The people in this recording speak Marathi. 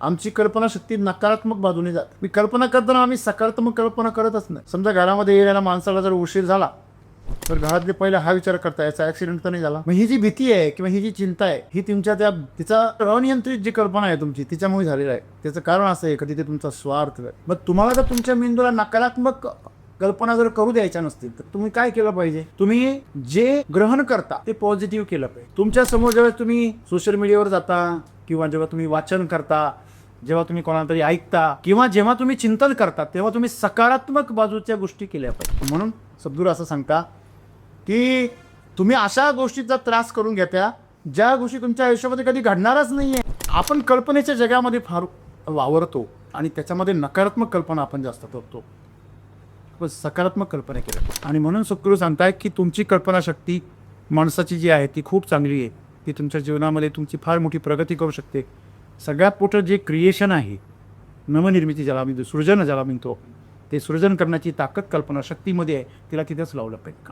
आमची कल्पनाशक्ती नकारात्मक बाजूने जाते. मी कल्पना करताना आम्ही सकारात्मक कल्पना करतच नाही. समजा घरामध्ये येणाऱ्या माणसाला जर उशीर झाला तर घरातले पहिले हा विचार करता याचा ऍक्सिडेंट तर नाही झाला. मग ही जी भीती आहे किंवा ही जी चिंता आहे ही तुमच्या तिचा अनियंत्रित जी कल्पना आहे तुमची तिच्यामुळे झालेला आहे. त्याचं कारण असं आहे का तिथे तुमचा स्वार्थ आहे. मग तुम्हाला जर तुमच्या मेंदूला नकारात्मक कल्पना जर करू द्यायच्या नसतील तर तुम्ही काय केलं पाहिजे? तुम्ही जे ग्रहण करता ते पॉझिटिव्ह केलं पाहिजे. तुमच्या समोर जेव्हा तुम्ही सोशल मीडियावर जाता किंवा जेव्हा तुम्ही वाचन करता, जेव्हा तुम्ही कोणाला तरी ऐकता किंवा जेव्हा तुम्ही चिंतन करता तेव्हा तुम्ही सकारात्मक बाजूच्या गोष्टी केल्या पाहिजे. म्हणून सद्गुरू असं सांगता की तुम्ही अशा गोष्टीचा त्रास करून घेत्या ज्या गोष्टी तुमच्या आयुष्यामध्ये कधी घडणारच नाहीये. आपण कल्पनेच्या जगामध्ये फार वावरतो आणि त्याच्यामध्ये नकारात्मक कल्पना आपण जास्त करतो. सकारात्मक कल्पना केल्या आणि म्हणून सद्गुरू सांगताय की तुमची कल्पनाशक्ती माणसाची जी आहे ती खूप चांगली आहे. ती तुमच्या जीवनामध्ये तुमची फार मोठी प्रगती करू शकते. सगळ्यात मोठं जे क्रिएशन आहे, नवनिर्मिती ज्याला म्हणतो, सृजन ज्याला म्हणतो, ते सृजन करण्याची ताकद कल्पनाशक्तीमध्ये आहे. तिला तिथेच लावलं पाहिजे.